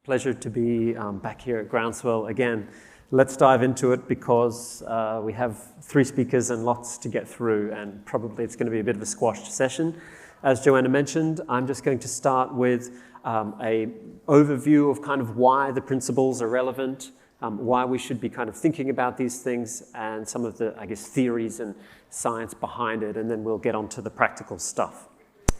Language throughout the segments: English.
Pleasure to be back here at Groundswell again. Let's dive into it because we have 3 speakers and lots to get through, and probably it's going to be a bit of a squashed session. As Joanna mentioned, I'm just going to start with an overview of kind of why the principles are relevant, why we should be kind of thinking about these things, and some of the, theories and science behind it, and then we'll get on to the practical stuff.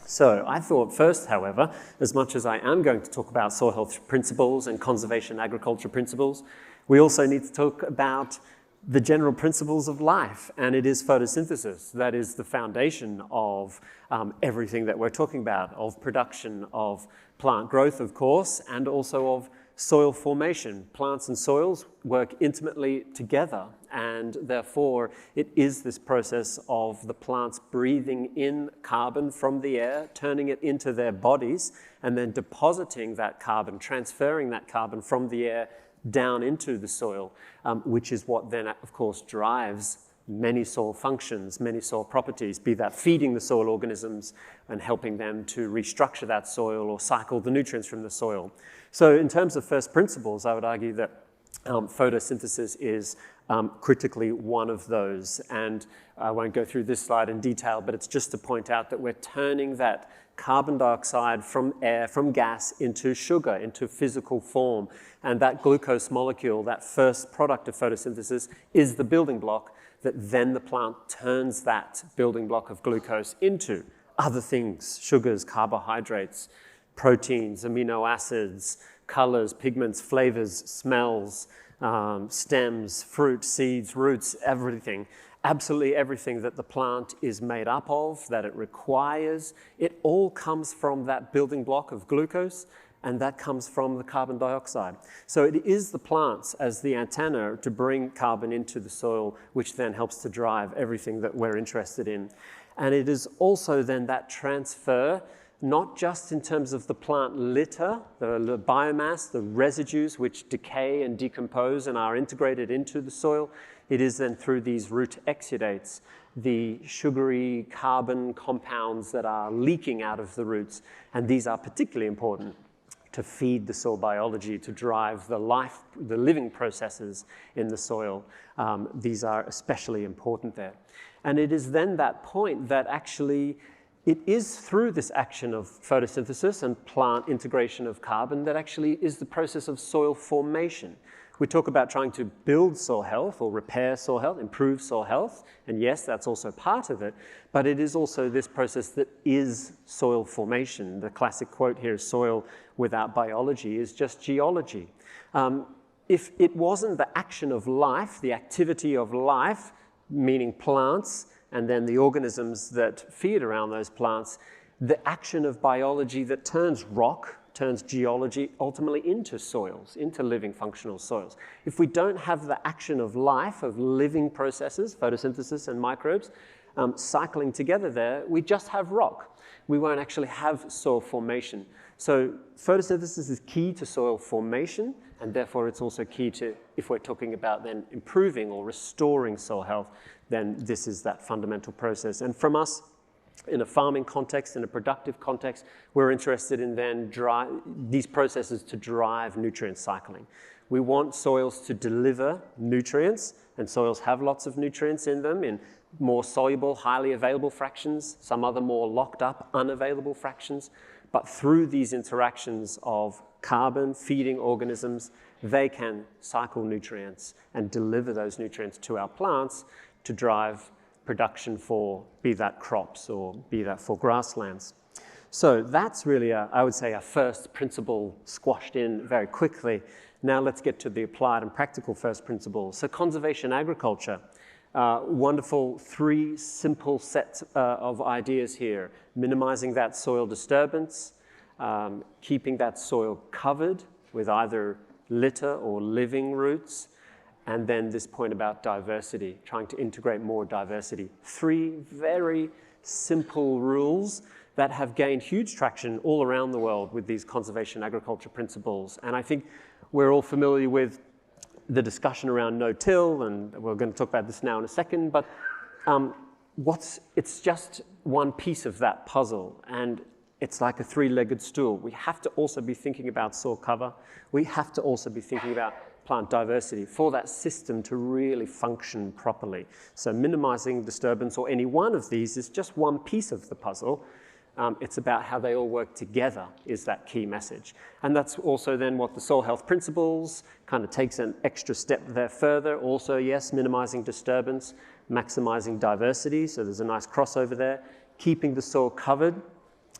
So I thought first, however, as much as I am going to talk about soil health principles and conservation agriculture principles, we also need to talk about the general principles of life, and it is photosynthesis. That is the foundation of everything that we're talking about, of production, of plant growth, of course, and also of soil formation. Plants and soils work intimately together, and therefore it is this process of the plants breathing in carbon from the air, turning it into their bodies, and then depositing that carbon, transferring that carbon from the air down into the soil, which is what then, of course, drives many soil functions, many soil properties, be that feeding the soil organisms and helping them to restructure that soil or cycle the nutrients from the soil. So in terms of first principles, I would argue that photosynthesis is critically one of those. And I won't go through this slide in detail, but it's just to point out that we're turning that carbon dioxide from air, from gas, into sugar, into physical form. And that glucose molecule, that first product of photosynthesis, is the building block that then the plant turns that building block of glucose into other things: sugars, carbohydrates, proteins, amino acids, colors, pigments, flavors, smells, stems, fruit, seeds, roots, everything. Absolutely everything that the plant is made up of, that it requires, it all comes from that building block of glucose, and that comes from the carbon dioxide. So it is the plants as the antenna to bring carbon into the soil, which then helps to drive everything that we're interested in. And it is also then that transfer, not just in terms of the plant litter, the biomass, the residues which decay and decompose and are integrated into the soil. It is then through these root exudates, the sugary carbon compounds that are leaking out of the roots. And these are particularly important to feed the soil biology, to drive the living processes in the soil. These are especially important there. And it is then that point that actually it is through this action of photosynthesis and plant integration of carbon that actually is the process of soil formation. We talk about trying to build soil health or repair soil health, improve soil health, and yes, that's also part of it, but it is also this process that is soil formation. The classic quote here is, "Soil without biology is just geology." If it wasn't the action of life, the activity of life, meaning plants, and then the organisms that feed around those plants, the action of biology that turns rock, turns geology ultimately into soils, into living functional soils. If we don't have the action of life, of living processes, photosynthesis and microbes, cycling together there, we just have rock. We won't actually have soil formation. So photosynthesis is key to soil formation, and therefore it's also key to, if we're talking about then improving or restoring soil health, then this is that fundamental process. And from us, in a farming context, in a productive context, we're interested in then these processes to drive nutrient cycling. We want soils to deliver nutrients, and soils have lots of nutrients in them in more soluble, highly available fractions, some other more locked up, unavailable fractions. But through these interactions of carbon feeding organisms, they can cycle nutrients and deliver those nutrients to our plants to drive production for, be that crops or be that for grasslands. So that's really, I would say, a first principle squashed in very quickly. Now let's get to the applied and practical first principles. So conservation agriculture, wonderful 3 simple sets of ideas here. Minimizing that soil disturbance, keeping that soil covered with either litter or living roots, and then this point about diversity, trying to integrate more diversity. 3 very simple rules that have gained huge traction all around the world with these conservation agriculture principles. And I think we're all familiar with the discussion around no-till, and we're going to talk about this now in a second, but it's just one piece of that puzzle. And it's like a three-legged stool. We have to also be thinking about soil cover. We have to also be thinking about plant diversity for that system to really function properly. So minimizing disturbance or any one of these is just one piece of the puzzle. It's about how they all work together is that key message. And that's also then what the soil health principles kind of takes an extra step there further. Also, yes, minimizing disturbance, maximizing diversity. So there's a nice crossover there. Keeping the soil covered,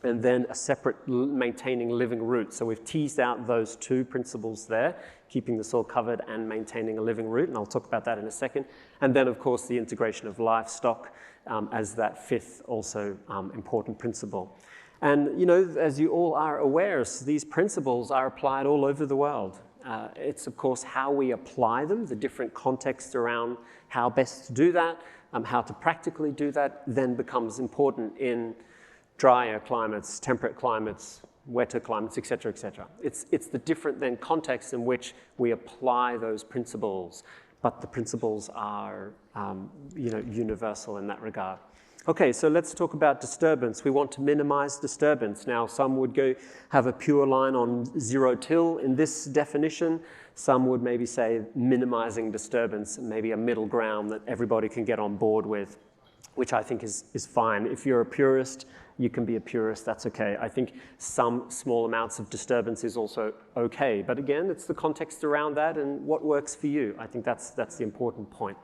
and then a separate maintaining living root. So we've teased out those two principles there, keeping the soil covered and maintaining a living root, and I'll talk about that in a second. And then, of course, the integration of livestock as that fifth also important principle. And, you know, as you all are aware, these principles are applied all over the world. It's, of course, how we apply them, the different contexts around how best to do that, how to practically do that, then becomes important in drier climates, temperate climates, wetter climates, et cetera, et cetera. It's the different then contexts in which we apply those principles, but the principles are universal in that regard. Okay, so let's talk about disturbance. We want to minimize disturbance. Now, some would go have a pure line on zero till in this definition. Some would maybe say minimizing disturbance, maybe a middle ground that everybody can get on board with, which I think is fine. If you're a purist, you can be a purist, that's okay. I think some small amounts of disturbance is also okay. But again, it's the context around that and what works for you. I think that's the important point.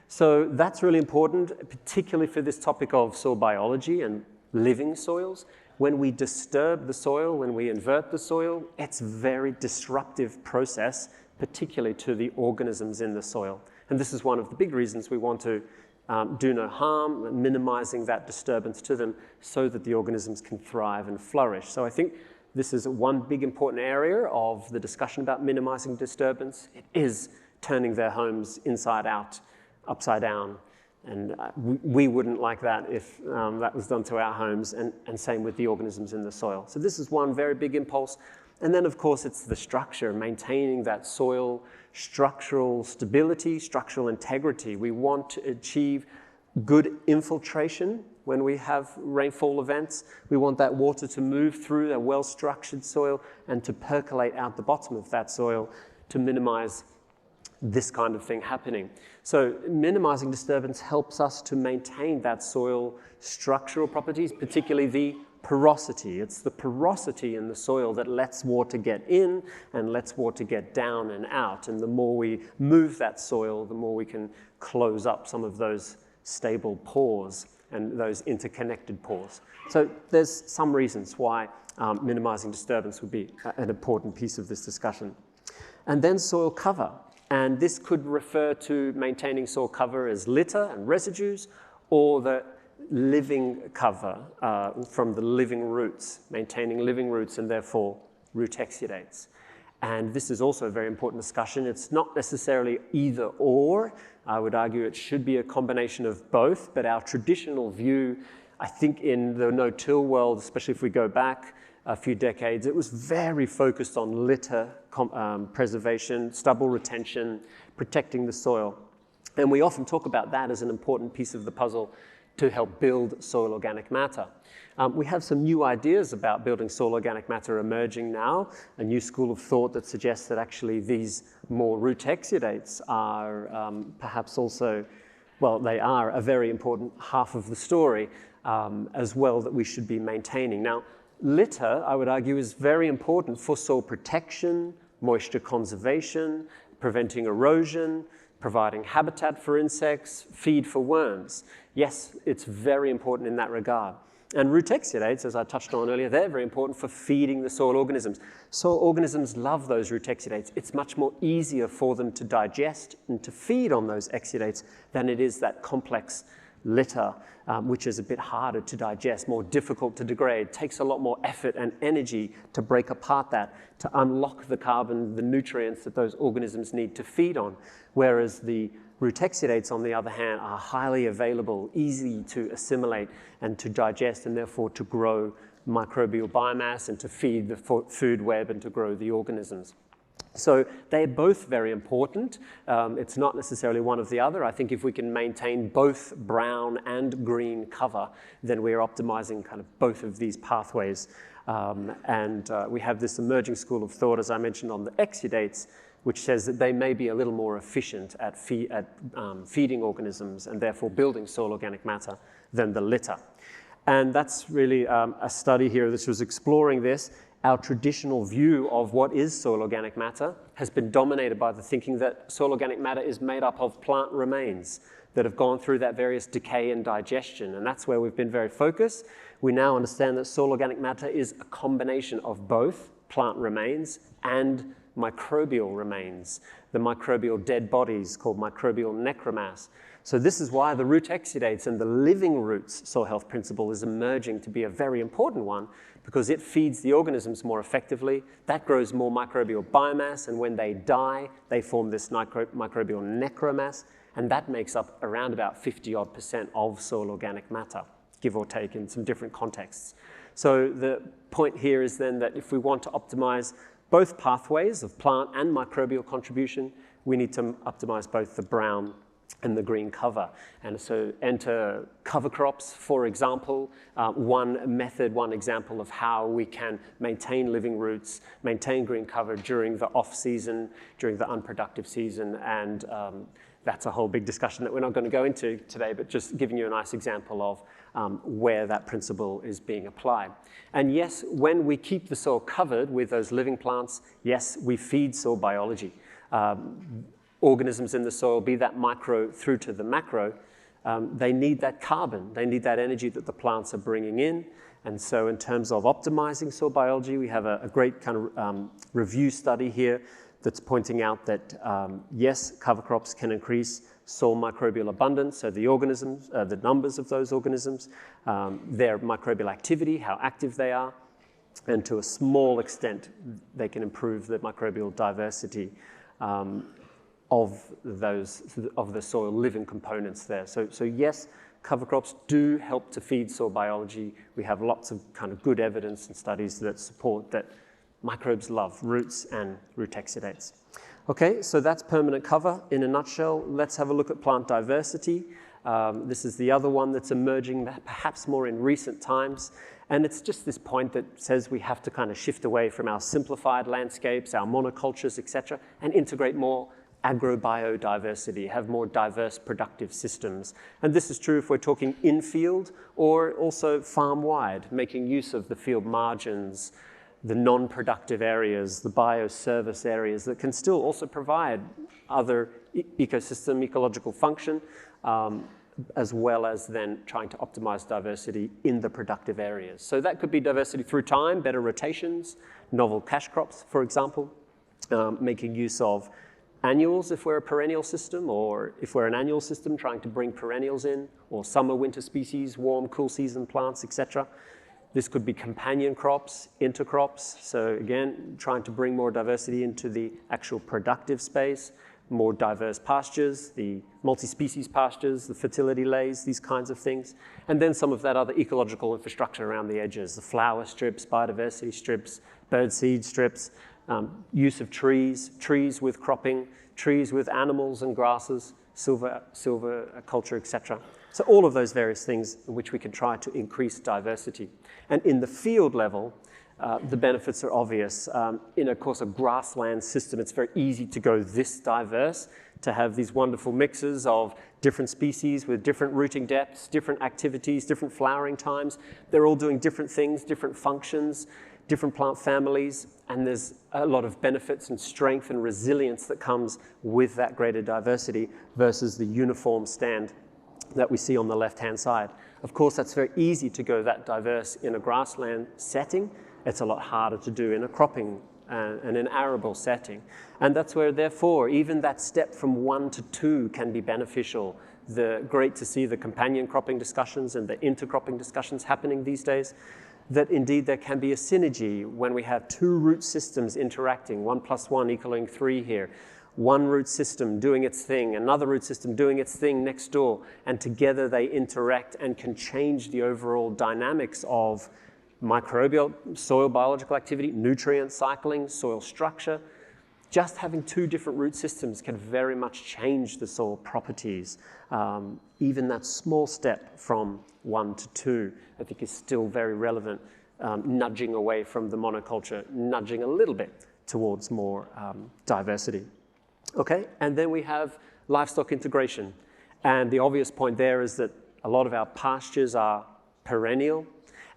So that's really important, particularly for this topic of soil biology and living soils. When we disturb the soil, when we invert the soil, it's a very disruptive process, particularly to the organisms in the soil. And this is one of the big reasons we want to do no harm, minimizing that disturbance to them so that the organisms can thrive and flourish. So I think this is one big important area of the discussion about minimizing disturbance. It is turning their homes inside out, upside down. And we wouldn't like that if that was done to our homes, and same with the organisms in the soil. So this is one very big impulse. And then, of course, it's the structure, maintaining that soil structural stability, structural integrity. We want to achieve good infiltration when we have rainfall events. We want that water to move through a well-structured soil and to percolate out the bottom of that soil to minimize this kind of thing happening. So minimizing disturbance helps us to maintain that soil structural properties, particularly the porosity. It's the porosity in the soil that lets water get in and lets water get down and out. And the more we move that soil, the more we can close up some of those stable pores and those interconnected pores. So there's some reasons why minimizing disturbance would be an important piece of this discussion. And then soil cover. And this could refer to maintaining soil cover as litter and residues, or the living cover from the living roots, maintaining living roots and therefore root exudates. And this is also a very important discussion. It's not necessarily either or. I would argue it should be a combination of both, but our traditional view, I think in the no-till world, especially if we go back a few decades, it was very focused on litter preservation, stubble retention, protecting the soil. And we often talk about that as an important piece of the puzzle to help build soil organic matter. We have some new ideas about building soil organic matter emerging now, a new school of thought that suggests that actually these more root exudates are perhaps also, well, they are a very important half of the story as well that we should be maintaining. Now, litter, I would argue, is very important for soil protection, moisture conservation, preventing erosion, providing habitat for insects, feed for worms. Yes, it's very important in that regard. And root exudates, as I touched on earlier, they're very important for feeding the soil organisms. Soil organisms love those root exudates. It's much more easier for them to digest and to feed on those exudates than it is that complex litter, which is a bit harder to digest, more difficult to degrade, takes a lot more effort and energy to break apart that, to unlock the carbon, the nutrients that those organisms need to feed on. Whereas the root exudates, on the other hand, are highly available, easy to assimilate and to digest, and therefore to grow microbial biomass and to feed the food web and to grow the organisms. So they're both very important. It's not necessarily one of the other. I think if we can maintain both brown and green cover, then we're optimizing kind of both of these pathways. We have this emerging school of thought, as I mentioned, on the exudates, which says that they may be a little more efficient at feeding organisms and therefore building soil organic matter than the litter. And that's really a study here that was exploring this. Our traditional view of what is soil organic matter has been dominated by the thinking that soil organic matter is made up of plant remains that have gone through that various decay and digestion, and that's where we've been very focused. We now understand that soil organic matter is a combination of both plant remains and microbial remains, the microbial dead bodies called microbial necromass. So this is why the root exudates and the living roots soil health principle is emerging to be a very important one, because it feeds the organisms more effectively. That grows more microbial biomass, and when they die, they form this microbial necromass, and that makes up around about 50% of soil organic matter, give or take in some different contexts. So the point here is then that if we want to optimize both pathways of plant and microbial contribution, we need to optimize both the brown and the green cover. And so enter cover crops, for example, one example of how we can maintain living roots, maintain green cover during the off-season, during the unproductive season, and that's a whole big discussion that we're not going to go into today, but just giving you a nice example of where that principle is being applied. And yes, when we keep the soil covered with those living plants, yes, we feed soil biology. Organisms in the soil, be that micro through to the macro, they need that carbon. They need that energy that the plants are bringing in. And so in terms of optimizing soil biology, we have a great kind of review study here that's pointing out that, yes, cover crops can increase soil microbial abundance, so the organisms, the numbers of those organisms, their microbial activity, how active they are, and to a small extent, they can improve the microbial diversity of the soil living components there. So yes, cover crops do help to feed soil biology. We have lots of kind of good evidence and studies that support that microbes love roots and root exudates. Okay, so that's permanent cover in a nutshell. Let's have a look at plant diversity. This is the other one that's emerging perhaps more in recent times. And it's just this point that says we have to kind of shift away from our simplified landscapes, our monocultures, etc., and integrate more agrobiodiversity, have more diverse productive systems. And this is true if we're talking in-field or also farm-wide, making use of the field margins, the non-productive areas, the bioservice areas that can still also provide other ecosystem, ecological function, as well as then trying to optimize diversity in the productive areas. So that could be diversity through time, better rotations, novel cash crops, for example, making use of annuals if we're a perennial system, or if we're an annual system trying to bring perennials in, or summer, winter species, warm, cool season plants, etc. This could be companion crops, intercrops. So again, trying to bring more diversity into the actual productive space, more diverse pastures, the multi-species pastures, the fertility lays, these kinds of things. And then some of that other ecological infrastructure around the edges, the flower strips, biodiversity strips, bird seed strips, use of trees with cropping, trees with animals and grasses, silver culture, etc. So all of those various things in which we can try to increase diversity. And in the field level, the benefits are obvious. In, of course, a grassland system, it's very easy to go this diverse, to have these wonderful mixes of different species with different rooting depths, different activities, different flowering times. They're all doing different things, different functions, different plant families, and there's a lot of benefits and strength and resilience that comes with that greater diversity versus the uniform stand that we see on the left-hand side. Of course, that's very easy to go that diverse in a grassland setting. It's a lot harder to do in a cropping and an arable setting. And that's where, therefore, even that step from 1 to 2 can be beneficial. Great to see the companion cropping discussions and the intercropping discussions happening these days, that indeed there can be a synergy when we have 2 root systems interacting, 1 + 1 equaling 3 here. One root system doing its thing, another root system doing its thing next door, and together they interact and can change the overall dynamics of microbial, soil biological activity, nutrient cycling, soil structure, just having two different root systems can very much change the soil properties. Even that small step from 1 to 2, I think, is still very relevant, nudging away from the monoculture, nudging a little bit towards more diversity. Okay, and then we have livestock integration. And the obvious point there is that a lot of our pastures are perennial,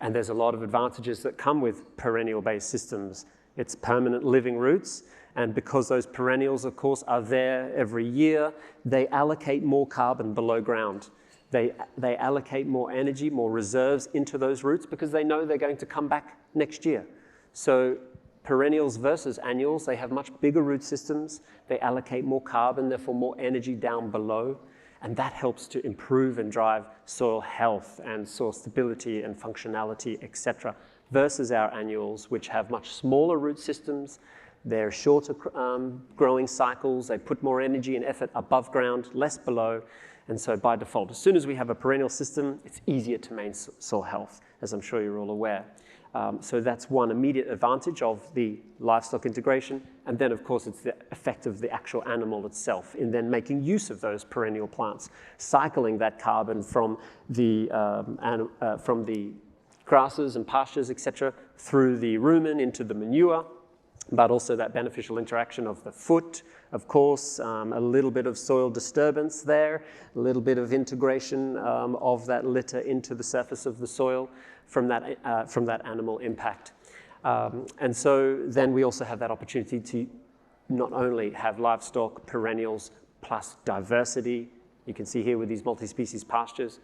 and there's a lot of advantages that come with perennial-based systems. It's permanent living roots, and because those perennials, of course, are there every year, they allocate more carbon below ground. They allocate more energy, more reserves into those roots because they know they're going to come back next year. So perennials versus annuals, they have much bigger root systems. They allocate more carbon, therefore more energy down below. And that helps to improve and drive soil health and soil stability and functionality, etc., versus our annuals, which have much smaller root systems. They're shorter growing cycles. They put more energy and effort above ground, less below. And so by default, as soon as we have a perennial system, it's easier to maintain soil health, as I'm sure you're all aware. So that's one immediate advantage of the livestock integration. And then, of course, it's the effect of the actual animal itself in then making use of those perennial plants, cycling that carbon from the grasses and pastures, etc., through the rumen into the manure, but also that beneficial interaction of the foot, of course, a little bit of soil disturbance there, a little bit of integration of that litter into the surface of the soil from that animal impact. And so then we also have that opportunity to not only have livestock, perennials, plus diversity. You can see here with these multi-species pastures,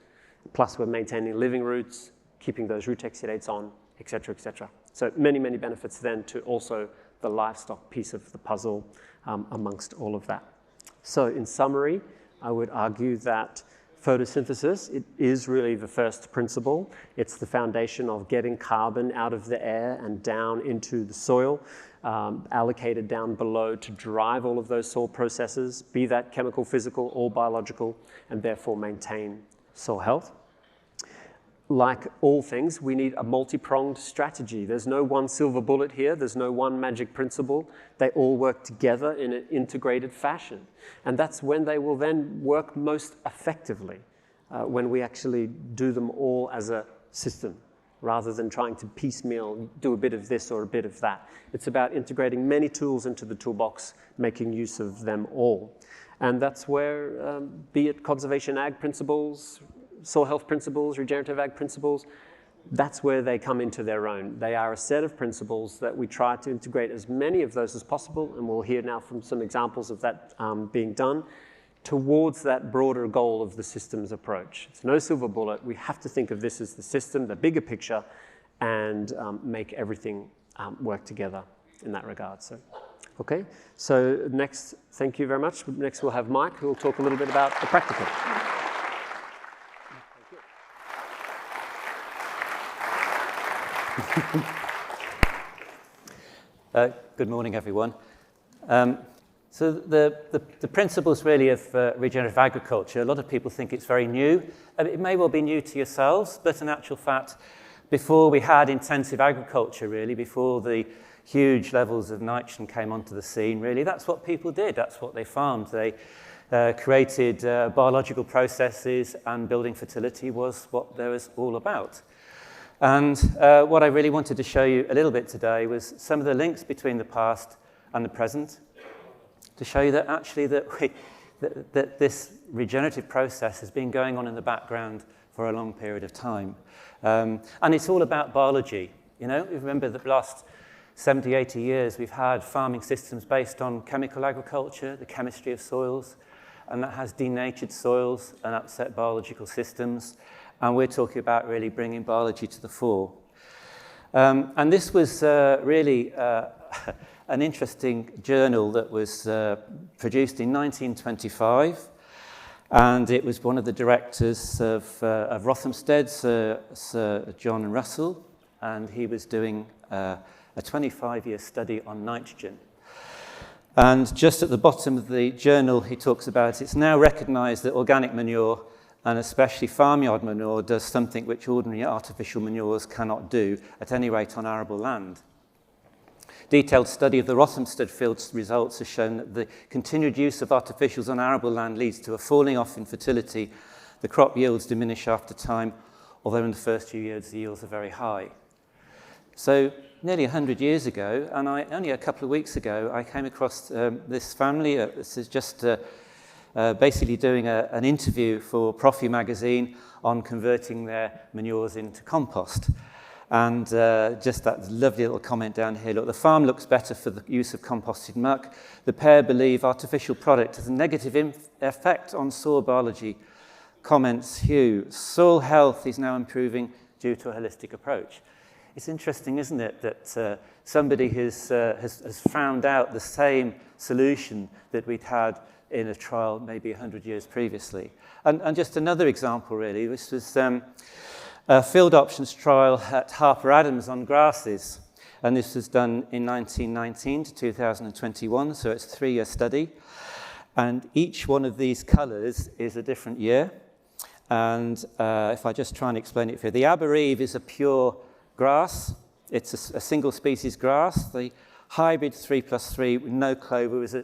plus we're maintaining living roots, keeping those root exudates on, et cetera, et cetera. So many, many benefits then to also the livestock piece of the puzzle amongst all of that. So in summary, I would argue that photosynthesis, it is really the first principle. It's the foundation of getting carbon out of the air and down into the soil, allocated down below to drive all of those soil processes, be that chemical, physical, or biological, and therefore maintain soil health. Like all things, we need a multi-pronged strategy. There's no one silver bullet here. There's no one magic principle. They all work together in an integrated fashion. And that's when they will then work most effectively, when we actually do them all as a system, rather than trying to piecemeal, do a bit of this or a bit of that. It's about integrating many tools into the toolbox, making use of them all. And that's where, be it conservation ag principles, soil health principles, regenerative ag principles, that's where they come into their own. They are a set of principles that we try to integrate as many of those as possible, and we'll hear now from some examples of that being done, towards that broader goal of the systems approach. It's no silver bullet. We have to think of this as the system, the bigger picture, and make everything work together in that regard. So, okay, so next, thank you very much. Next we'll have Mike, who will talk a little bit about the practical. Good morning, everyone. So the principles really of regenerative agriculture, a lot of people think it's very new. It may well be new to yourselves, but in actual fact, before we had intensive agriculture, really, before the huge levels of nitrogen came onto the scene, really, that's what people did. That's what they farmed. They created biological processes, and building fertility was what there was all about. And what I really wanted to show you a little bit today was some of the links between the past and the present, to show you that actually that this regenerative process has been going on in the background for a long period of time. And it's all about biology. You know, remember the last 70, 80 years, we've had farming systems based on chemical agriculture, the chemistry of soils, and that has denatured soils and upset biological systems. And we're talking about really bringing biology to the fore. And this was really an interesting journal that was produced in 1925. And it was one of the directors of Rothamsted, Sir John Russell. And he was doing a 25-year study on nitrogen. And just at the bottom of the journal, he talks about it's now recognized that organic manure, and especially farmyard manure, does something which ordinary artificial manures cannot do, at any rate on arable land. detailed study of the Rothamsted field's results has shown that the continued use of artificials on arable land leads to a falling off in fertility. The crop yields diminish after time, although in the first few years the yields are very high. So nearly 100 years ago, and only a couple of weeks ago, I came across this family. This is just basically doing an interview for Profy magazine on converting their manures into compost. And just that lovely little comment down here. Look, the farm looks better for the use of composted muck. The pair believe artificial product has a negative effect on soil biology. Comments Hugh, soil health is now improving due to a holistic approach. It's interesting, isn't it, that somebody has found out the same solution that we'd had in a trial maybe 100 years previously. And just another example, really, this was a field options trial at Harper Adams on grasses. And this was done in 1919 to 2021, so it's a 3-year study. And each one of these colours is a different year. And if I just try and explain it for you, the Abereve is a pure grass. It's a single species grass. The hybrid 3+3 with no clover is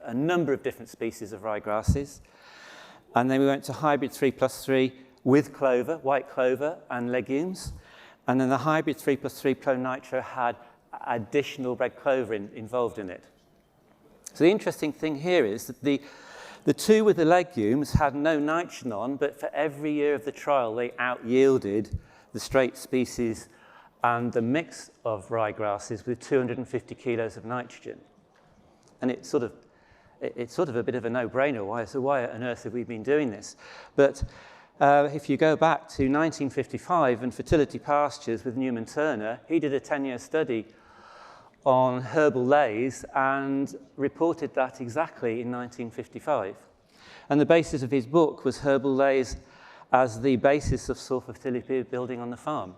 a number of different species of ryegrasses. And then we went to hybrid 3+3 with clover, white clover and legumes. And then the hybrid 3+3 Pro-Nitro had additional red clover involved in it. So the interesting thing here is that the two with the legumes had no nitrogen on, but for every year of the trial, they out-yielded the straight species and the mix of ryegrasses with 250 kilos of nitrogen. And it's sort of a bit of a no-brainer. So why on earth have we been doing this? But if you go back to 1955 and fertility pastures with Newman Turner, he did a 10-year study on herbal lays and reported that exactly in 1955. And the basis of his book was herbal lays as the basis of soil fertility building on the farm.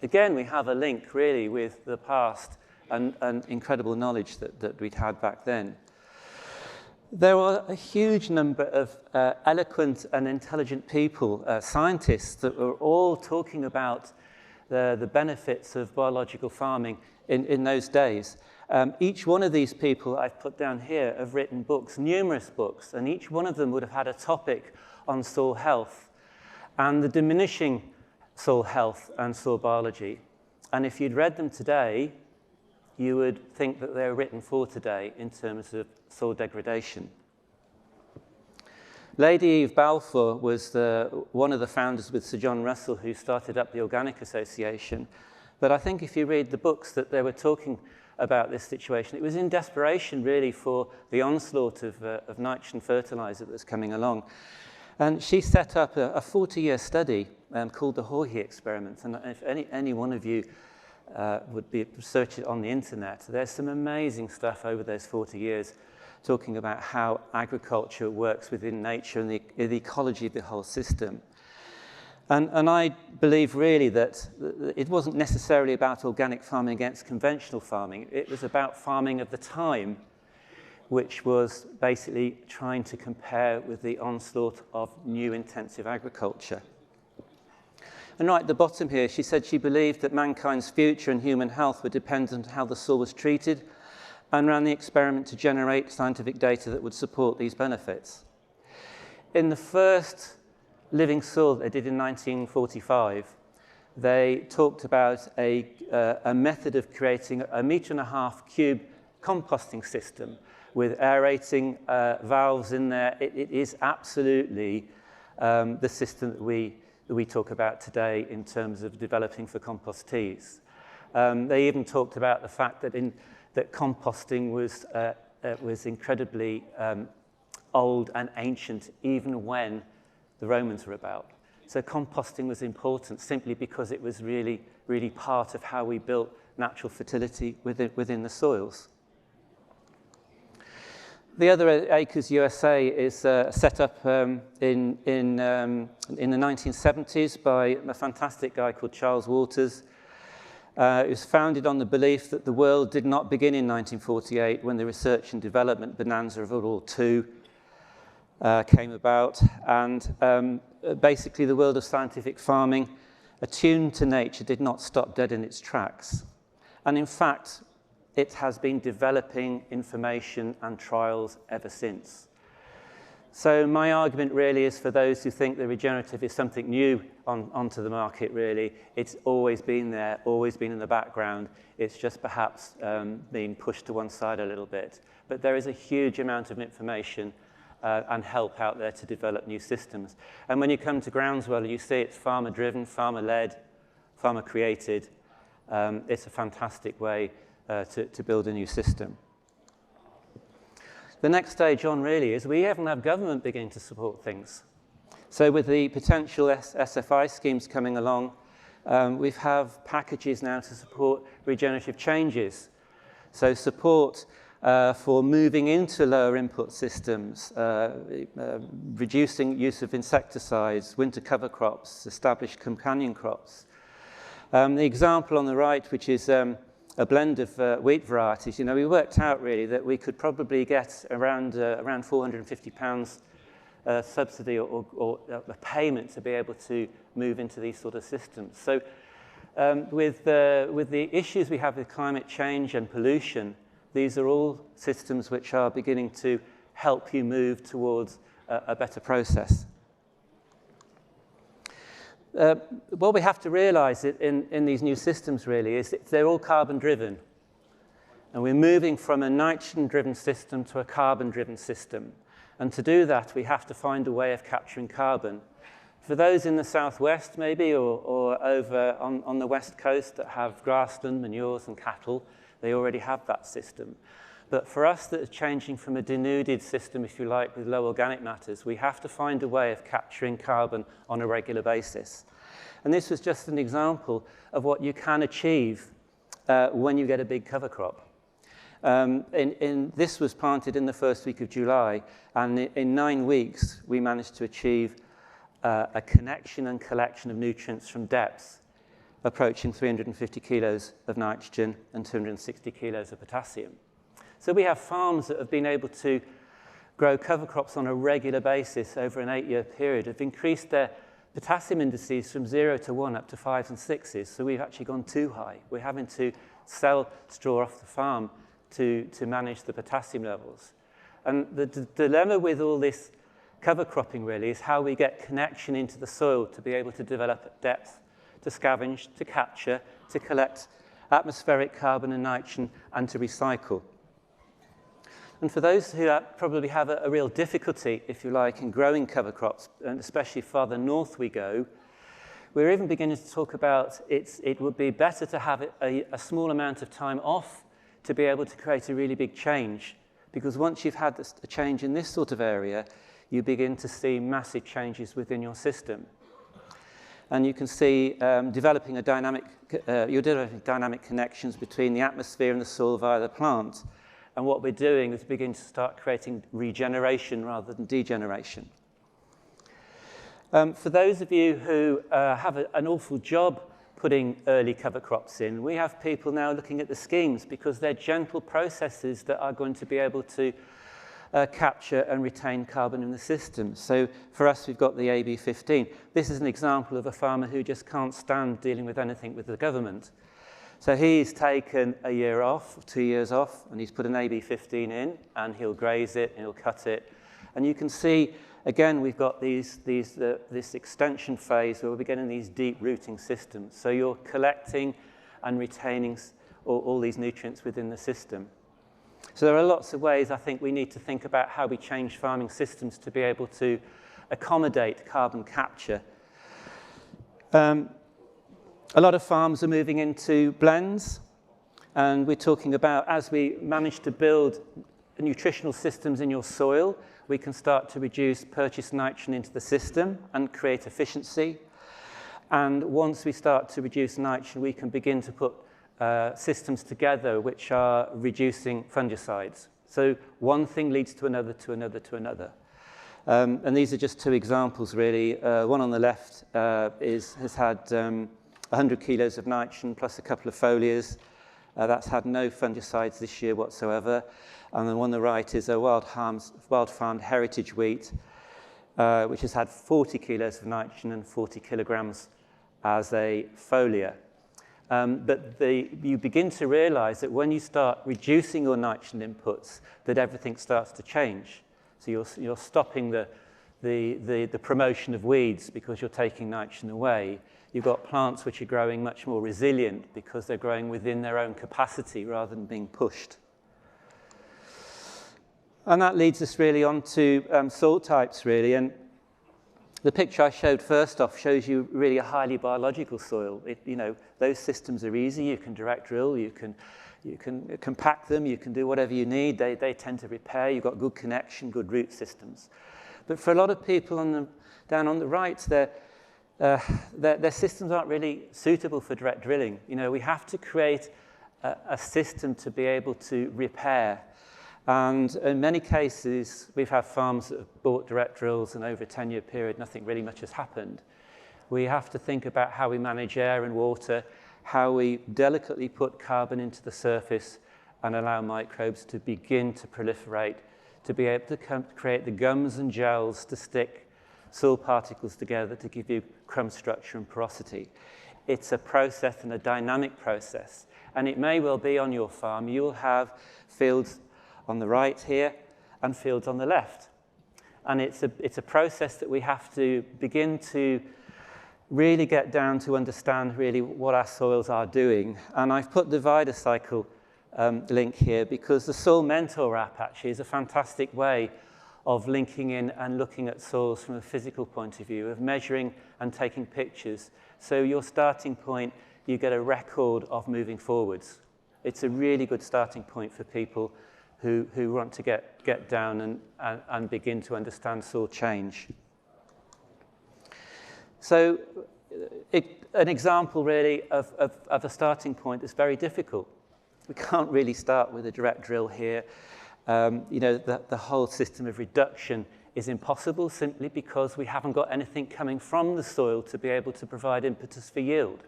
Again, we have a link really with the past and incredible knowledge that we'd had back then. There were a huge number of eloquent and intelligent people, scientists, that were all talking about the benefits of biological farming in those days. Each one of these people I've put down here have written books, numerous books, and each one of them would have had a topic on soil health and the diminishing soil health and soil biology. And if you'd read them today, you would think that they were written for today in terms of soil degradation. Lady Eve Balfour was one of the founders with Sir John Russell who started up the Organic Association. But I think if you read the books that they were talking about this situation, it was in desperation really for the onslaught of nitrogen fertilizer that was coming along. And she set up a 40-year study called the Hawley experiment. And if any one of you would be search it on the internet, there's some amazing stuff over those 40 years talking about how agriculture works within nature and the ecology of the whole system. And I believe really that it wasn't necessarily about organic farming against conventional farming. It was about farming of the time, which was basically trying to compare with the onslaught of new intensive agriculture. And right at the bottom here, she said she believed that mankind's future and human health were dependent on how the soil was treated, and ran the experiment to generate scientific data that would support these benefits. In the first living soil they did in 1945, they talked about a method of creating a 1.5 cube composting system with aerating valves in there. It is absolutely the system that we talk about today in terms of developing for compostees. They even talked about the fact that composting was incredibly old and ancient even when the Romans were about. So composting was important simply because it was really, really part of how we built natural fertility within the soils. The other Acres USA is set up in the 1970s by a fantastic guy called Charles Waters. It was founded on the belief that the world did not begin in 1948 when the research and development bonanza of World War II came about. And basically the world of scientific farming, attuned to nature, did not stop dead in its tracks. And in fact, it has been developing information and trials ever since. So my argument really is for those who think the regenerative is something new onto the market, really. It's always been there, always been in the background. It's just perhaps being pushed to one side a little bit. But there is a huge amount of information and help out there to develop new systems. And when you come to Groundswell, you see it's farmer-driven, farmer-led, farmer-created. It's a fantastic way to build a new system. The next stage on really is we even have government beginning to support things. So with the potential SFI schemes coming along, we have packages now to support regenerative changes. So support for moving into lower input systems, reducing use of insecticides, winter cover crops, established companion crops. The example on the right, which is a blend of wheat varieties, we worked out really that we could probably get around £450 subsidy or a payment to be able to move into these sort of systems. So with the issues we have with climate change and pollution, these are all systems which are beginning to help you move towards a better process. What we have to realize in these new systems really is that they're all carbon-driven. And we're moving from a nitrogen-driven system to a carbon-driven system. And to do that, we have to find a way of capturing carbon. For those in the southwest, maybe, or over on the west coast that have grassland, manures, and cattle, they already have that system. But for us that are changing from a denuded system, if you like, with low organic matters, we have to find a way of capturing carbon on a regular basis. And this was just an example of what you can achieve when you get a big cover crop. This was planted in the first week of July, and in 9 weeks, we managed to achieve a connection and collection of nutrients from depths approaching 350 kilos of nitrogen and 260 kilos of potassium. So we have farms that have been able to grow cover crops on a regular basis over an 8-year period, have increased their potassium indices from 0 to 1 up to 5s and 6s. So we've actually gone too high. We're having to sell straw off the farm to manage the potassium levels. And the dilemma with all this cover cropping really is how we get connection into the soil to be able to develop at depth, to scavenge, to capture, to collect atmospheric carbon and nitrogen, and to recycle. And for those who probably have a real difficulty, if you like, in growing cover crops, and especially farther north we go, we're even beginning to talk about it would be better to have a small amount of time off to be able to create a really big change. Because once you've had a change in this sort of area, you begin to see massive changes within your system. And you can see you're developing dynamic connections between the atmosphere and the soil via the plant. And what we're doing is begin to start creating regeneration rather than degeneration. For those of you who have an awful job putting early cover crops in, we have people now looking at the schemes because they're gentle processes that are going to be able to capture and retain carbon in the system. So for us, we've got the AB15. This is an example of a farmer who just can't stand dealing with anything with the government. So he's taken a year off, 2 years off, and he's put an AB15 in, and he'll graze it, and he'll cut it. And you can see, again, we've got this extension phase where we're getting these deep rooting systems. So you're collecting and retaining all these nutrients within the system. So there are lots of ways I think we need to think about how we change farming systems to be able to accommodate carbon capture. A lot of farms are moving into blends, and we're talking about as we manage to build nutritional systems in your soil, we can start to reduce purchased nitrogen into the system and create efficiency. And once we start to reduce nitrogen, we can begin to put systems together which are reducing fungicides. So one thing leads to another, to another, to another. And these are just two examples, really. One on the left has had 100 kilos of nitrogen plus a couple of foliars. That's had no fungicides this year whatsoever. And then on the right is a wild-farmed heritage wheat, which has had 40 kilos of nitrogen and 40 kilograms as a foliar. But you begin to realize that when you start reducing your nitrogen inputs, that everything starts to change. So you're stopping the promotion of weeds because you're taking nitrogen away. You've got plants which are growing much more resilient because they're growing within their own capacity rather than being pushed. And that leads us really on to soil types, really. And the picture I showed first off shows you really a highly biological soil. Those systems are easy. You can direct drill, you can compact them, you can do whatever you need. They tend to repair. You've got good connection, good root systems. But for a lot of people down on the right, their systems aren't really suitable for direct drilling. We have to create a system to be able to repair. And in many cases, we've had farms that have bought direct drills, and over a 10-year period, nothing really much has happened. We have to think about how we manage air and water, how we delicately put carbon into the surface and allow microbes to begin to proliferate, to be able to create the gums and gels to stick soil particles together to give you crumb structure and porosity. It's a process and a dynamic process. And it may well be on your farm, you'll have fields on the right here and fields on the left. And it's a process that we have to begin to really get down to understand really what our soils are doing. And I've put the Vida cycle link here because the Soil Mentor app actually is a fantastic way of linking in and looking at soils from a physical point of view, of measuring and taking pictures. So your starting point, you get a record of moving forwards. It's a really good starting point for people who want to get down and begin to understand soil change. So an example really of a starting point is very difficult. We can't really start with a direct drill here. The whole system of reduction is impossible simply because we haven't got anything coming from the soil to be able to provide impetus for yield.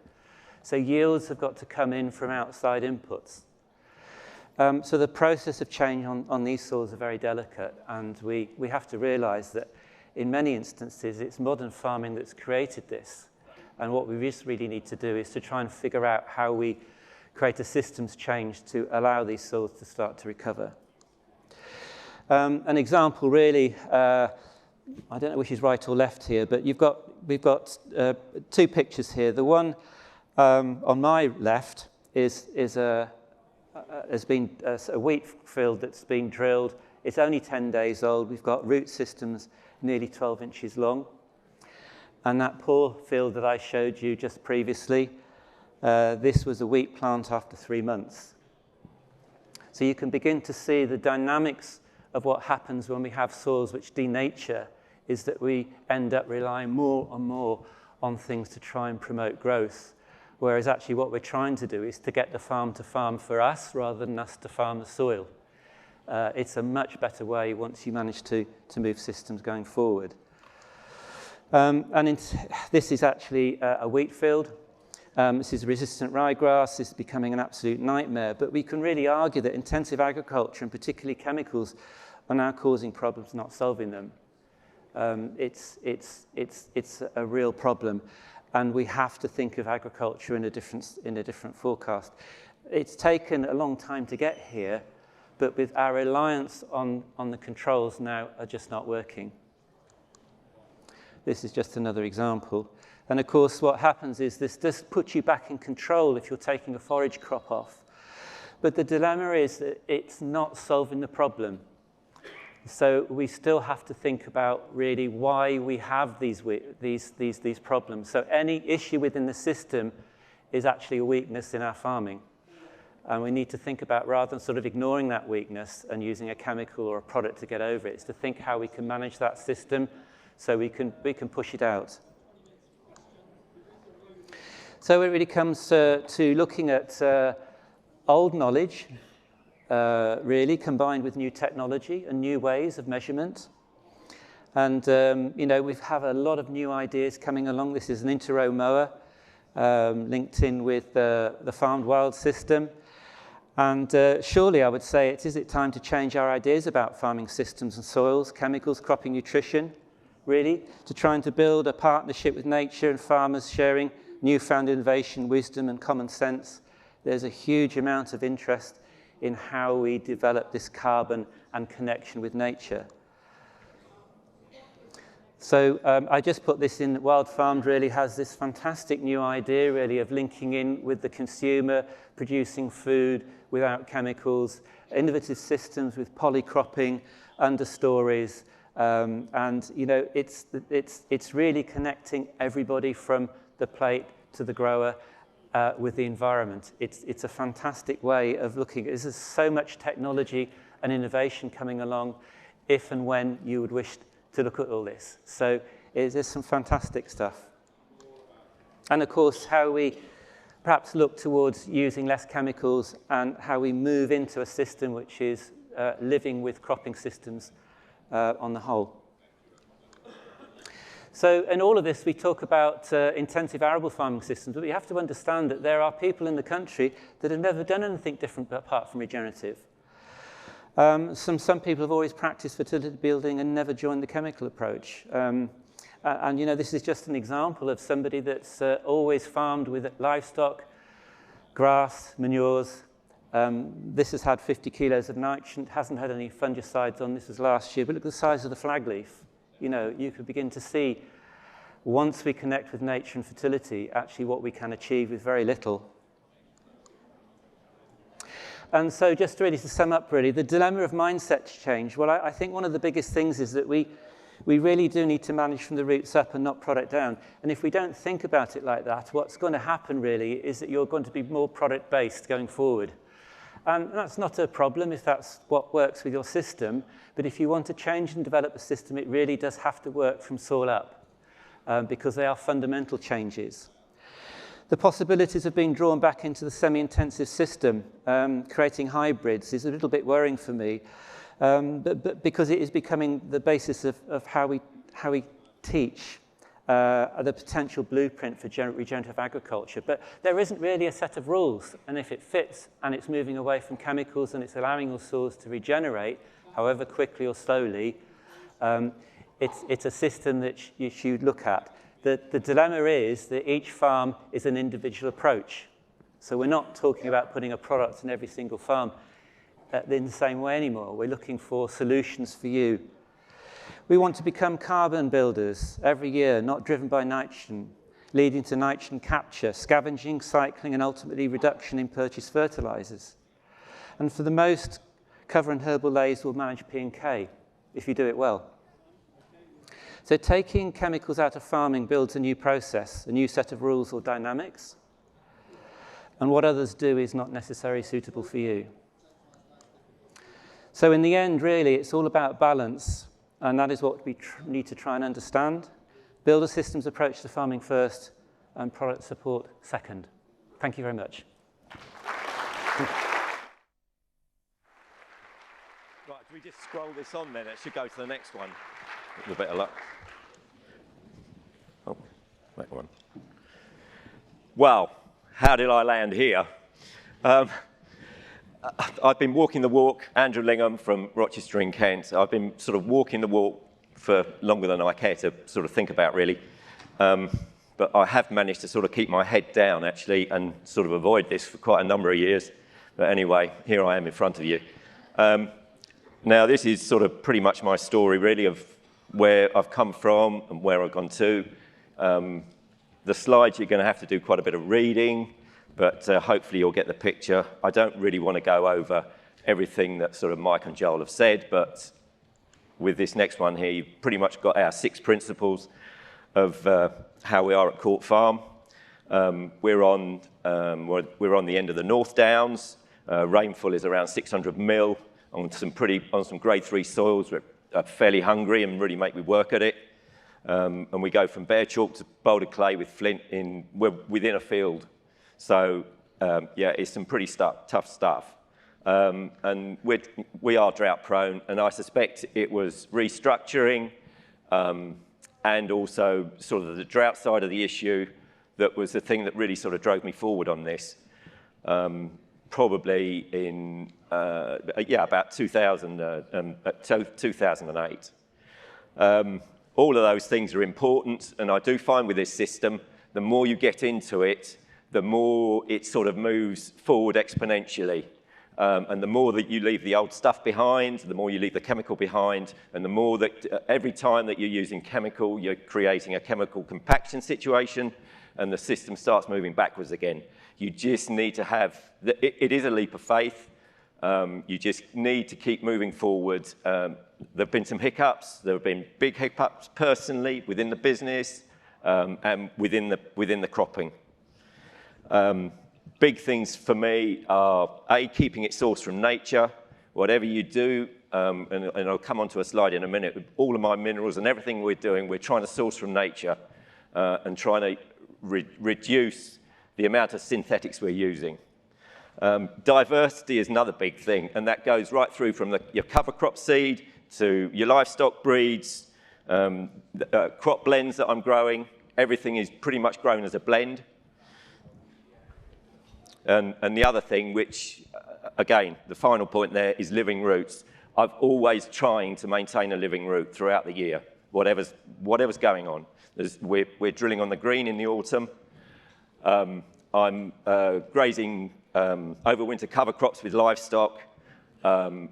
So yields have got to come in from outside inputs. So the process of change on these soils are very delicate, and we have to realize that in many instances it's modern farming that's created this. And what we just really need to do is to try and figure out how we create a systems change to allow these soils to start to recover. An example really, I don't know which is right or left here, but we've got two pictures here. The one on my left has been a wheat field that's been drilled. It's only 10 days old. We've got root systems nearly 12 inches long. And that poor field that I showed you just previously, this was a wheat plant after 3 months. So you can begin to see the dynamics of what happens when we have soils which denature, is that we end up relying more and more on things to try and promote growth. Whereas actually what we're trying to do is to get the farm to farm for us rather than us to farm the soil. It's a much better way once you manage to move systems going forward. This is actually a wheat field. This is resistant ryegrass. This is becoming an absolute nightmare. But we can really argue that intensive agriculture, and particularly chemicals, are now causing problems, not solving them. It's a real problem. And we have to think of agriculture in a different forecast. It's taken a long time to get here, but with our reliance on the controls now are just not working. This is just another example. And of course, what happens is this does put you back in control if you're taking a forage crop off. But the dilemma is that it's not solving the problem. So we still have to think about really why we have these problems. So any issue within the system is actually a weakness in our farming. And we need to think about, rather than sort of ignoring that weakness and using a chemical or a product to get over it, is to think how we can manage that system so we can push it out. So it really comes to looking at old knowledge, really combined with new technology and new ways of measurement. And, we have a lot of new ideas coming along. This is an inter-row mower linked in with the farmed wild system. And surely I would say, is it time to change our ideas about farming systems and soils, chemicals, cropping nutrition, really, to try and to build a partnership with nature and farmers sharing newfound innovation, wisdom, and common sense. There's a huge amount of interest in how we develop this carbon and connection with nature. So I just put this in. Wild Farmed really has this fantastic new idea, really, of linking in with the consumer, producing food without chemicals, innovative systems with polycropping, understories, and you know, it's really connecting everybody from the plate to the grower with the environment. It's a fantastic way of looking. There's so much technology and innovation coming along, if and when you would wish to look at all this. So there's some fantastic stuff. And of course, how we perhaps look towards using less chemicals and how we move into a system which is living with cropping systems on the whole. So in all of this, we talk about intensive arable farming systems, but we have to understand that there are people in the country that have never done anything different apart from regenerative. Some people have always practiced fertility building and never joined the chemical approach. And you know, this is just an example of somebody that's always farmed with livestock, grass, manures. This has had 50 kilos of nitrogen, hasn't had any fungicides on. This was last year, but look at the size of the flag leaf. You know, you could begin to see, once we connect with nature and fertility, actually what we can achieve with very little. And so just really to sum up, really, the dilemma of mindset change. Well, I think one of the biggest things is that we really do need to manage from the roots up and not product down. And if we don't think about it like that, what's going to happen, really, is that you're going to be more product-based going forward. And that's not a problem if that's what works with your system. But if you want to change and develop a system, it really does have to work from soil up, because they are fundamental changes. The possibilities of being drawn back into the semi-intensive system, creating hybrids, is a little bit worrying for me, but because it is becoming the basis of how we teach the potential blueprint for regenerative agriculture. But there isn't really a set of rules, and if it fits and it's moving away from chemicals and it's allowing your soils to regenerate, however quickly or slowly, it's a system that you should look at. The dilemma is that each farm is an individual approach. So we're not talking about putting a product in every single farm in the same way anymore. We're looking for solutions for you. We want to become carbon builders every year, not driven by nitrogen, leading to nitrogen capture, scavenging, cycling, and ultimately reduction in purchased fertilizers. And for the most, cover and herbal layers will manage P&K if you do it well. So taking chemicals out of farming builds a new process, a new set of rules or dynamics. And what others do is not necessarily suitable for you. So in the end, really, it's all about balance. And that is what we need to try and understand. Build a systems approach to farming first and product support second. Thank you very much. Right, do we just scroll this on then? It should go to the next one. With a bit of luck. Oh, that one. Well, how did I land here? I've been walking the walk, Andrew Lingham from Rochester in Kent. I've been sort of walking the walk for longer than I care to sort of think about, really. But I have managed to sort of keep my head down, actually, and sort of avoid this for quite a number of years. But anyway, here I am in front of you. Now, this is sort of pretty much my story, really, of where I've come from and where I've gone to. The slides, you're going to have to do quite a bit of reading, but hopefully you'll get the picture. I don't really want to go over everything that sort of Mike and Joel have said, but with this next one here, you've pretty much got our 6 principles of how we are at Court Farm. We're on the end of the North Downs. Rainfall is around 600 mil on some grade 3 soils. We're fairly hungry and really make me work at it. And we go from bare chalk to boulder clay with flint we're within a field. So yeah, it's some pretty tough stuff. And we are drought prone, and I suspect it was restructuring and also sort of the drought side of the issue that was the thing that really sort of drove me forward on this. Probably in, about 2008. All of those things are important, and I do find with this system the more you get into it, the more it sort of moves forward exponentially. And the more that you leave the old stuff behind, the more you leave the chemical behind, and the more that every time that you're using chemical, you're creating a chemical compaction situation, and the system starts moving backwards again. You just need to have, it is a leap of faith. You just need to keep moving forward. There have been some hiccups. There have been big hiccups personally within the business and within the cropping. Big things for me are, A, keeping it sourced from nature. Whatever you do, and I'll come onto a slide in a minute, all of my minerals and everything we're doing, we're trying to source from nature and trying to reduce the amount of synthetics we're using. Diversity is another big thing, and that goes right through from your cover crop seed to your livestock breeds, crop blends that I'm growing. Everything is pretty much grown as a blend. And the other thing, which, again, the final point there is living roots. I've always trying to maintain a living root throughout the year, whatever's going on. We're drilling on the green in the autumn. I'm grazing overwinter cover crops with livestock, and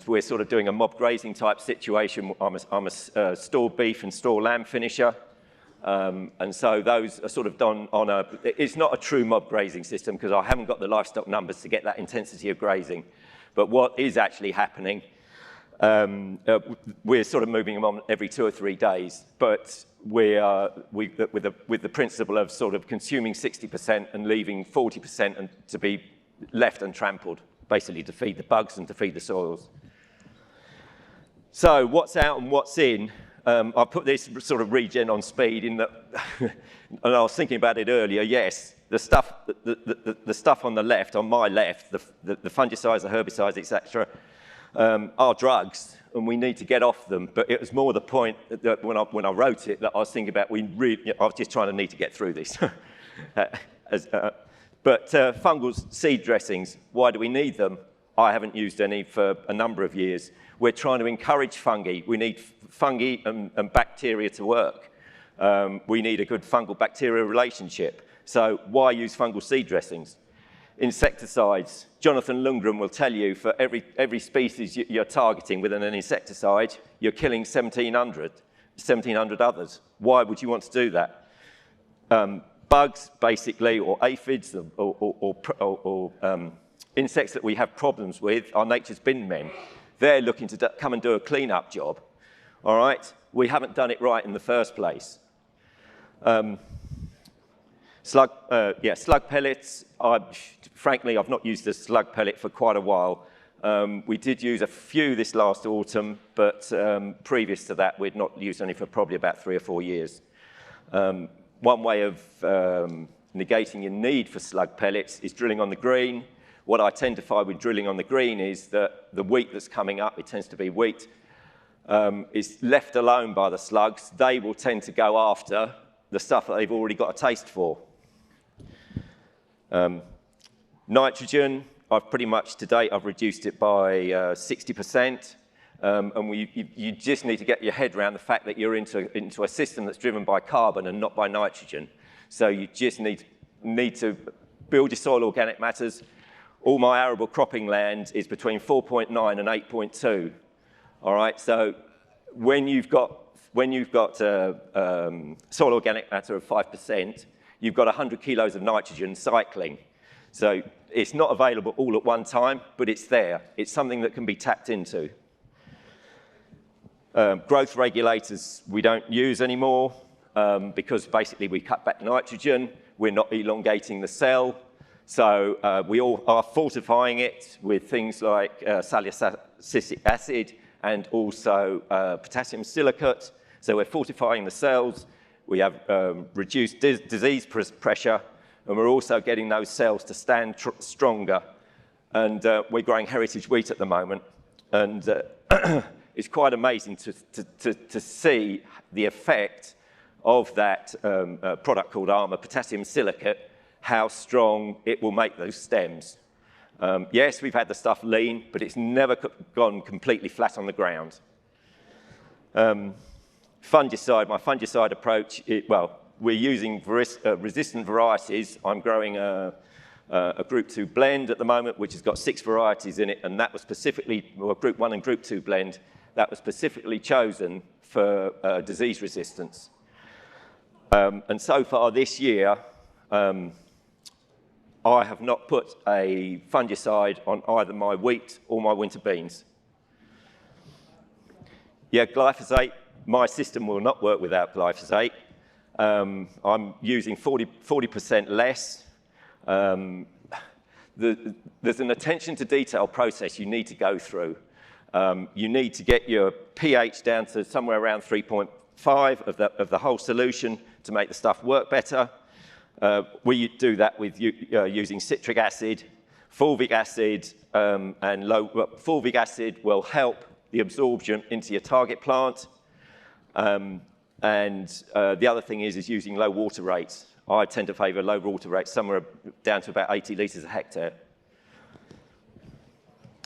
we're sort of doing a mob grazing type situation. I'm a store beef and store lamb finisher. And so those are sort of done on it's not a true mob grazing system because I haven't got the livestock numbers to get that intensity of grazing. But what is actually happening, we're sort of moving them on every 2 or 3 days, but with the principle of sort of consuming 60% and leaving 40% and to be left untrampled, basically to feed the bugs and to feed the soils. So what's out and what's in? I put this sort of regen on speed in that, and I was thinking about it earlier, yes, the stuff on the left, on my left, the fungicides, the herbicides, etc., are drugs, and we need to get off them. But it was more the point that when I wrote it that I was thinking about, I was just trying to need to get through this. But fungal seed dressings, why do we need them? I haven't used any for a number of years. We're trying to encourage fungi. We need fungi and bacteria to work. We need a good fungal-bacterial relationship. So why use fungal seed dressings? Insecticides. Jonathan Lingham will tell you for every species you're targeting with an insecticide, you're killing 1,700 others. Why would you want to do that? Bugs, basically, or aphids, or insects that we have problems with are nature's bin men. They're looking to come and do a clean-up job, all right? We haven't done it right in the first place. Slug pellets. Frankly, I've not used a slug pellet for quite a while. We did use a few this last autumn, but previous to that, we'd not used any for probably about 3 or 4 years. One way of negating your need for slug pellets is drilling on the green. What I tend to find with drilling on the green is that the wheat that's coming up, it tends to be wheat, is left alone by the slugs. They will tend to go after the stuff that they've already got a taste for. Nitrogen, I've pretty much to date, I've reduced it by 60%. And you just need to get your head around the fact that you're into a system that's driven by carbon and not by nitrogen. So you just need to build your soil organic matters. All my arable cropping land is between 4.9 and 8.2. All right, so when you've got soil organic matter of 5%, you've got 100 kilos of nitrogen cycling. So it's not available all at one time, but it's there. It's something that can be tapped into. Growth regulators we don't use anymore because basically we cut back nitrogen. We're not elongating the cell. So we all are fortifying it with things like salicylic acid and also potassium silicate. So we're fortifying the cells. We have reduced disease pressure, and we're also getting those cells to stand stronger. And we're growing heritage wheat at the moment. And it's quite amazing to see the effect of that product called Armour, potassium silicate, how strong it will make those stems. Yes, we've had the stuff lean, but it's never gone completely flat on the ground. Fungicide, my fungicide approach, we're using resistant varieties. I'm growing a Group 2 blend at the moment, which has got 6 varieties in it, and that was specifically, well, Group 1 and Group 2 blend, that was specifically chosen for disease resistance. And so far this year, I have not put a fungicide on either my wheat or my winter beans. Yeah, glyphosate, my system will not work without glyphosate. I'm using 40% less. There's an attention to detail process you need to go through. You need to get your pH down to somewhere around 3.5 of the whole solution to make the stuff work better. We do that with using citric acid, fulvic acid, fulvic acid will help the absorption into your target plant. The other thing is using low water rates. I tend to favour low water rates, somewhere down to about 80 litres a hectare.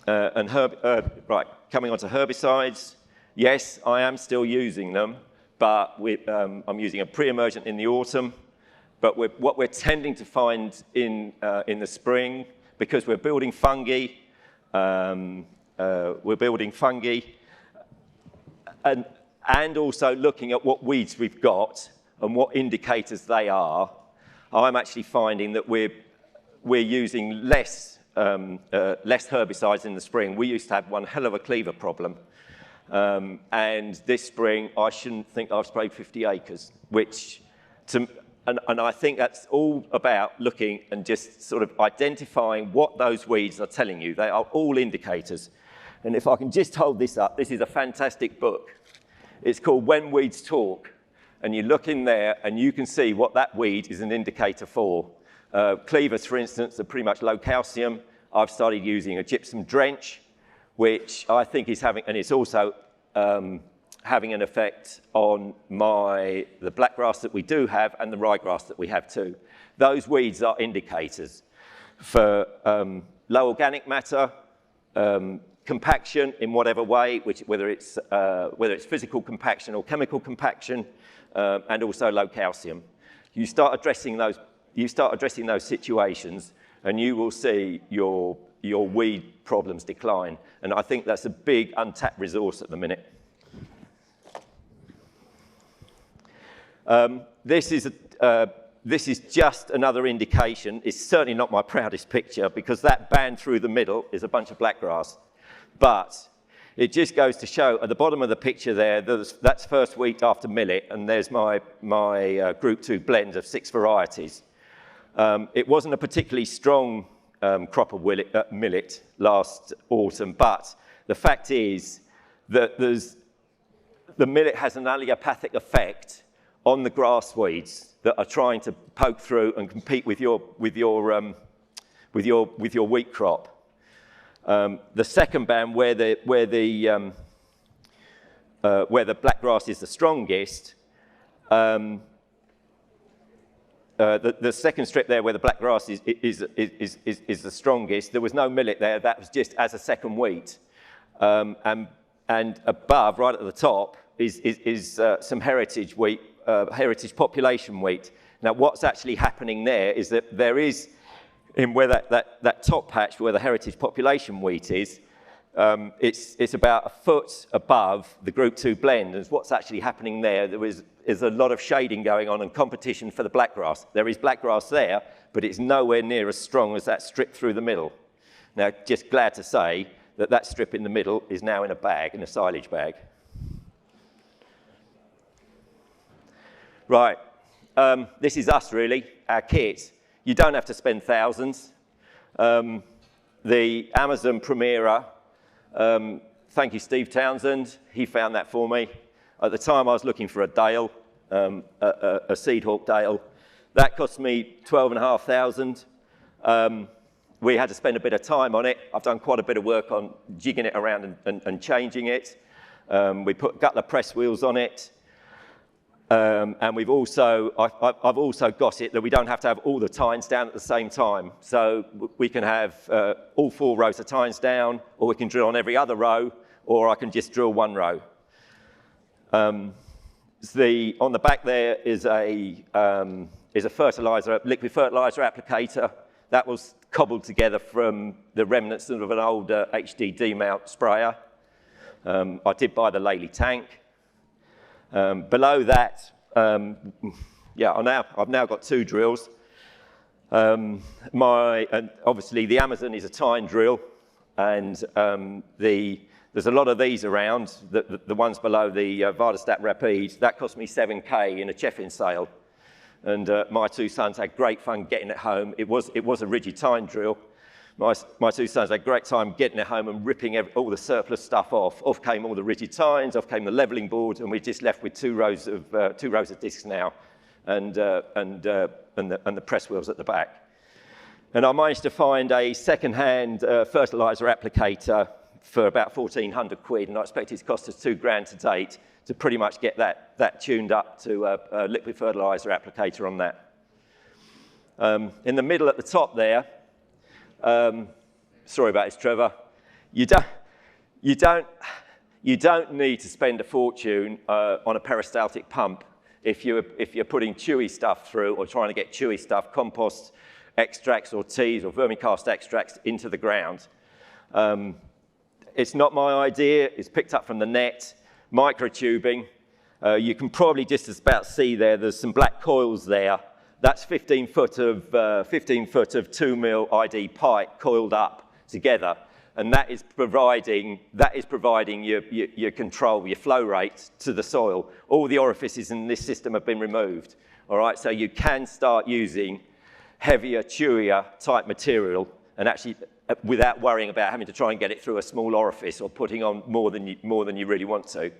Right, coming on to herbicides, yes, I am still using them, but I'm using a pre-emergent in the autumn. But what we're tending to find in the spring, because we're building fungi, and also looking at what weeds we've got and what indicators they are, I'm actually finding that we're using less herbicides in the spring. We used to have one hell of a cleaver problem. And this spring, I shouldn't think I've sprayed 50 acres, and I think that's all about looking and just sort of identifying what those weeds are telling you. They are all indicators. And if I can just hold this up, this is a fantastic book. It's called When Weeds Talk. And you look in there and you can see what that weed is an indicator for. Cleavers, for instance, are pretty much low calcium. I've started using a gypsum drench, which I think is having, and it's also having an effect on the blackgrass that we do have and the ryegrass that we have too. Those weeds are indicators for low organic matter, compaction in whatever way, whether it's physical compaction or chemical compaction, and also low calcium. You start addressing those situations, and you will see your weed problems decline. And I think that's a big untapped resource at the minute. This is just another indication. It's certainly not my proudest picture because that band through the middle is a bunch of blackgrass. But it just goes to show at the bottom of the picture there, that's first wheat after millet, and there's my Group 2 blend of 6 varieties. It wasn't a particularly strong crop of millet last autumn, but the fact is that the millet has an allelopathic effect on the grass weeds that are trying to poke through and compete with your wheat crop. The second band, where the blackgrass is the strongest, the second strip there where the blackgrass is the strongest, there was no millet there. That was just as a second wheat, and above, right at the top, is some heritage wheat. Heritage population wheat. Now, what's actually happening there is that there is, in where that top patch where the heritage population wheat is, it's about a foot above the Group 2 blend. And what's actually happening there is a lot of shading going on and competition for the blackgrass. There is blackgrass there, but it's nowhere near as strong as that strip through the middle. Now, just glad to say that strip in the middle is now in a bag, in a silage bag. Right, this is us really, our kit. You don't have to spend thousands. The Amazon Primera, thank you Steve Townsend, he found that for me. At the time I was looking for a dale, a seed hawk dale. That cost me $12,500. We had to spend a bit of time on it. I've done quite a bit of work on jigging it around and changing it. We put guttler press wheels on it. And I've also got it that we don't have to have all the tines down at the same time. So we can have all 4 rows of tines down, or we can drill on every other row, or I can just drill 1 row. on the back there is a fertilizer, liquid fertilizer applicator that was cobbled together from the remnants of an old HDD mount sprayer. I did buy the Lely tank. Below that, yeah, I've now got 2 drills. And obviously the Amazon is a tine drill, and there's a lot of these around. The ones below the Vardestat Rapide, that cost me 7K in a Cheffin sale. And my 2 sons had great fun getting it home. It was a rigid tine drill. My 2 sons had a great time getting it home and ripping all the surplus stuff off. Off came all the rigid tines, off came the levelling board, and we're just left with 2 rows of discs now, and the press wheels at the back. And I managed to find a second-hand fertiliser applicator for about 1,400 quid, and I expect it's cost us 2 grand to date to pretty much get that tuned up to a liquid fertiliser applicator on that. In the middle at the top there, sorry about this, Trevor. You don't need to spend a fortune on a peristaltic pump if you're putting chewy stuff through or trying to get chewy stuff, compost extracts or teas or vermicast extracts into the ground. It's not my idea. It's picked up from the net. Microtubing. You can probably just about see there's some black coils there. That's 15 foot of 2 mil ID pipe coiled up together, and that is providing your control, your flow rate to the soil. All the orifices in this system have been removed. All right, so you can start using heavier, chewier type material, and actually without worrying about having to try and get it through a small orifice or putting on more than you really want to.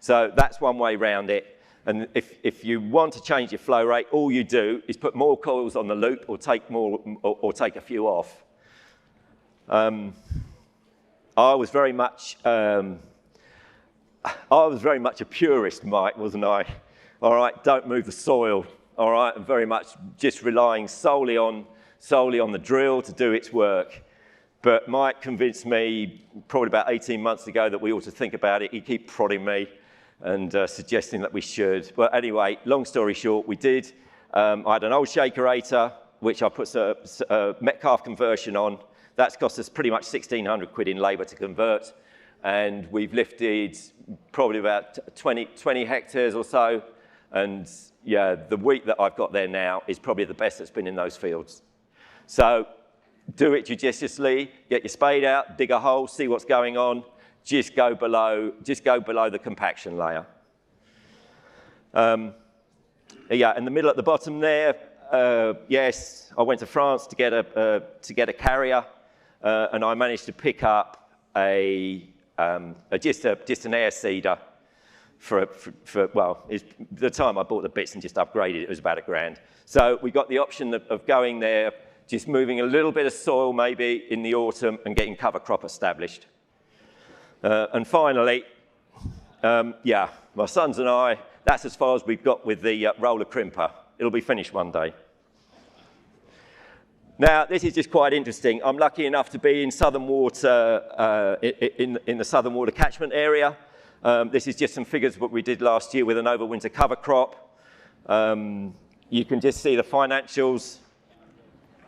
So that's one way around it. And if you want to change your flow rate, all you do is put more coils on the loop or take a few off. I was very much a purist, Mike, wasn't I? All right, don't move the soil. All right, I'm very much just relying solely on the drill to do its work. But Mike convinced me probably about 18 months ago that we ought to think about it. He kept prodding me and suggesting that we should. But anyway, long story short, we did. I had an old shakerator, which I put a Metcalfe conversion on. That's cost us pretty much 1,600 quid in labour to convert. And we've lifted probably about 20 hectares or so. And yeah, the wheat that I've got there now is probably the best that's been in those fields. So do it judiciously, get your spade out, dig a hole, see what's going on. Just go below the compaction layer. Yeah, in the middle at the bottom there, yes, I went to France to get a carrier, and I managed to pick up just an air seeder for the time I bought the bits and just upgraded it was about £1 grand. So we got the option of going there, just moving a little bit of soil maybe in the autumn and getting cover crop established. And finally, yeah, my sons and I, that's as far as we've got with the roller crimper. It'll be finished one day. Now, this is just quite interesting. I'm lucky enough to be in Southern Water, in the Southern Water catchment area. This is just some figures of what we did last year with an overwinter cover crop. You can just see the financials.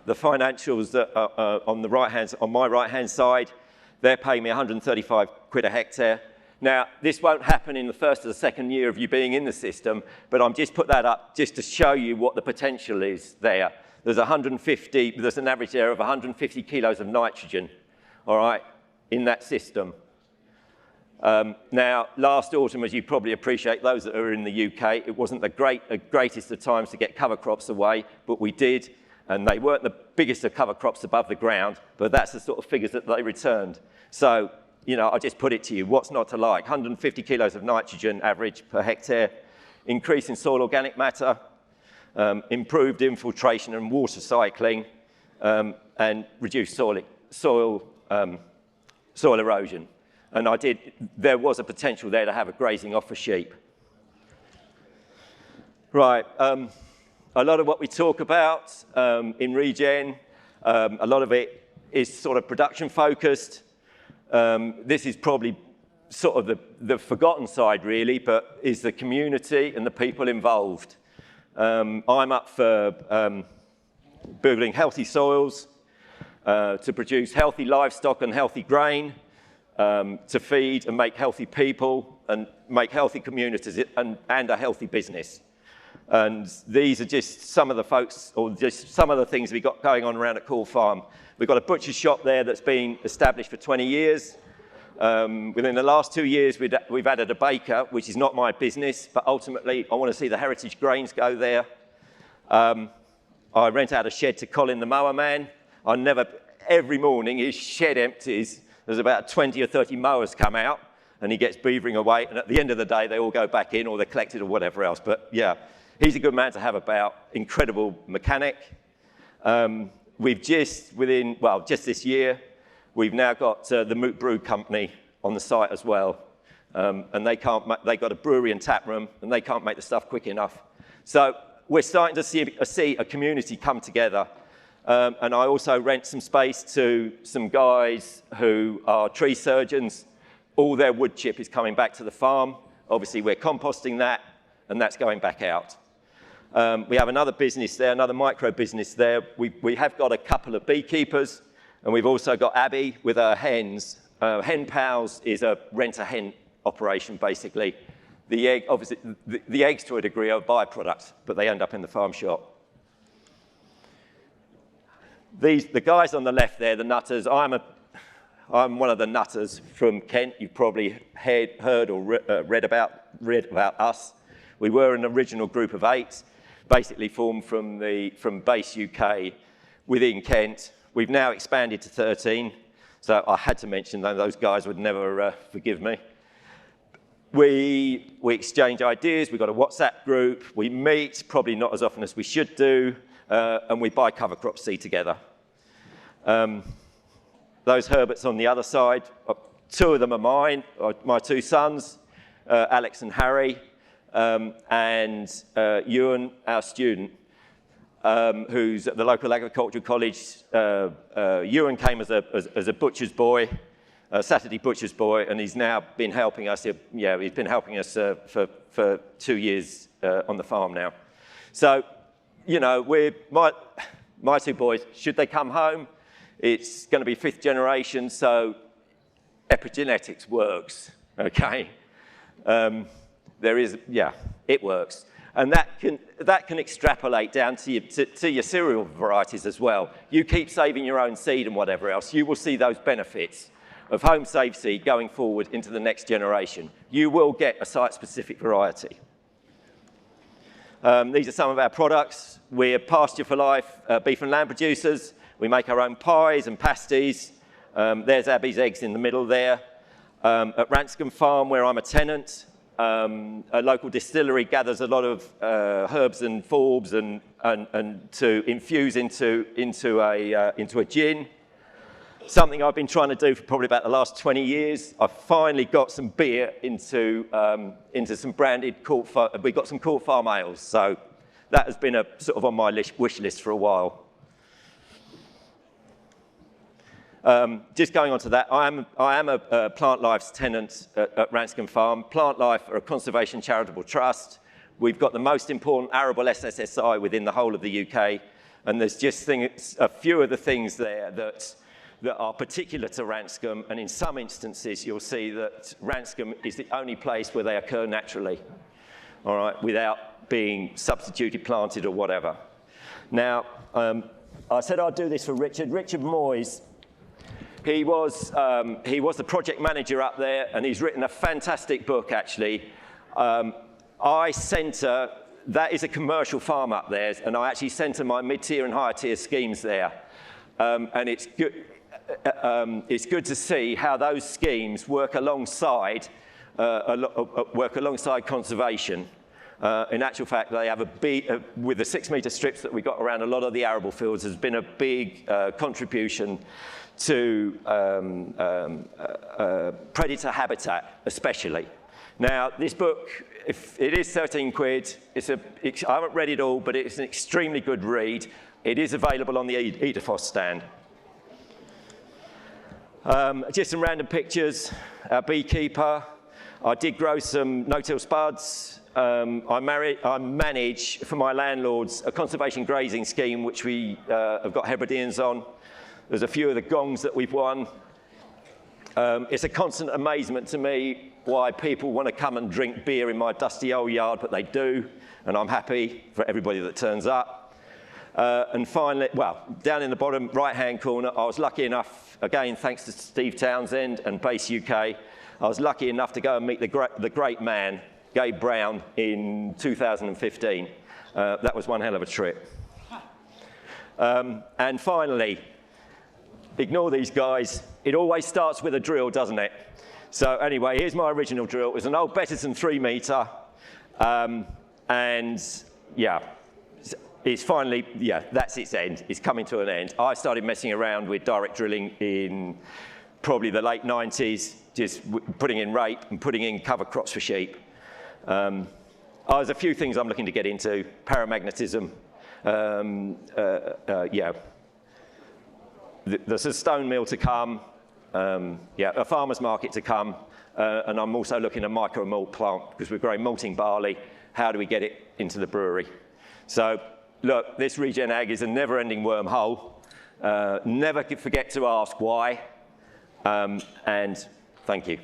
The financials that are on my right-hand side, they're paying me 135 quid a hectare. Now, this won't happen in the first or the second year of you being in the system, but I'm just put that up just to show you what the potential is there. There's an average there of 150 kilos of nitrogen, all right, in that system. Now, last autumn, as you probably appreciate, those that are in the UK, it wasn't the greatest of times to get cover crops away, but we did. And they weren't the biggest of cover crops above the ground, but that's the sort of figures that they returned. So, you know, I just put it to you, what's not to like? 150 kilos of nitrogen average per hectare, increase in soil organic matter, improved infiltration and water cycling, and reduced soil erosion. And there was a potential there to have a grazing off for sheep. Right. A lot of what we talk about in regen, a lot of it is sort of production focused. This is probably sort of the forgotten side, really, but is the community and the people involved. I'm up for building healthy soils, to produce healthy livestock and healthy grain, to feed and make healthy people and make healthy communities and a healthy business. And these are just some of the folks, or just some of the things we've got going on around at Cool Farm. We've got a butcher's shop there that's been established for 20 years. Within the last 2 years, we've added a baker, which is not my business, but ultimately I want to see the heritage grains go there. I rent out a shed to Colin the mower man. Every morning his shed empties, there's about 20 or 30 mowers come out, and he gets beavering away, and at the end of the day, they all go back in, or they're collected or whatever else. But yeah, he's a good man to have about, incredible mechanic. We've just this year, we've now got the Moot Brew Company on the site as well. And they got a brewery and tap room, and they can't make the stuff quick enough. So we're starting to see a community come together. And I also rent some space to some guys who are tree surgeons. All their wood chip is coming back to the farm. Obviously, we're composting that, and that's going back out. We have another business there, another micro business there. We have got a couple of beekeepers, and we've also got Abby with her hens. Hen Pals is a rent-a-hen operation, basically. The eggs to a degree are a byproduct, but they end up in the farm shop. The guys on the left there, the nutters, I'm one of the nutters from Kent. You've probably heard or read about us. We were an original group of 8, basically formed from base UK within Kent. We've now expanded to 13, so I had to mention that. Those guys would never forgive me. We exchange ideas. We've got a WhatsApp group. We meet, probably not as often as we should do, and we buy cover crop seed together. Those Herberts on the other side, 2 of them are mine, my 2 sons, Alex and Harry, and Ewan, our student, who's at the local agricultural college. Ewan came as a butcher's boy, a Saturday butcher's boy, and he's now been helping us. Yeah, he's been helping us for 2 years on the farm now. So, you know, my 2 boys, should they come home, it's going to be 5th generation, so epigenetics works, okay? It works. And that can extrapolate down to your cereal varieties as well. You keep saving your own seed and whatever else, you will see those benefits of home saved seed going forward into the next generation. You will get a site-specific variety. These are some of our products. We're pasture for life beef and lamb producers. We make our own pies and pasties. There's Abby's eggs in the middle there. At Ranscombe Farm, where I'm a tenant, a local distillery gathers a lot of herbs and forbs and to infuse into a gin. Something I've been trying to do for probably about the last 20 years. I've finally got some beer into some branded Court Farm. We've got some Court Farm ales, so that has been sort of on my wish list for a while. Just going on to that, I am a Plant Life's tenant at Ranscombe Farm. Plant Life are a conservation charitable trust. We've got the most important arable SSSI within the whole of the UK, and there's just a few of the things there that are particular to Ranscombe, and in some instances you'll see that Ranscombe is the only place where they occur naturally, all right, without being substituted, planted or whatever. Now, I said I'd do this for Richard. Richard Moyes, he was the project manager up there, and he's written a fantastic book, actually. That is a commercial farm up there, and I actually centre my mid-tier and higher-tier schemes there. And it's good to see how those schemes work alongside conservation. In actual fact, they have with the 6-metre strips that we got around a lot of the arable fields, has been a big contribution to predator habitat, especially. Now, this book, it is 13 quid. I haven't read it all, but it's an extremely good read. It is available on the Edifos stand. Just some random pictures. Our beekeeper. I did grow some no-till spuds. I manage for my landlords a conservation grazing scheme which we have got Hebrideans on. There's a few of the gongs that we've won. It's a constant amazement to me why people want to come and drink beer in my dusty old yard, but they do, and I'm happy for everybody that turns up. And finally, well, down in the bottom right-hand corner, I was lucky enough, again, thanks to Steve Townsend and Base UK, I was lucky enough to go and meet the great man, Gabe Brown, in 2015. That was one hell of a trip. And finally, ignore these guys. It always starts with a drill, doesn't it? So anyway, here's my original drill. It was an old Betterton 3-meter. And yeah, it's finally, yeah, that's its end. It's coming to an end. I started messing around with direct drilling in probably the late 90s, just putting in rape and putting in cover crops for sheep. There's a few things I'm looking to get into. Paramagnetism, yeah. There's a stone mill to come, yeah, a farmer's market to come, and I'm also looking at a micro malt plant because we're growing malting barley. How do we get it into the brewery? So look, this Regen Ag is a never-ending wormhole. Never forget to ask why, and thank you.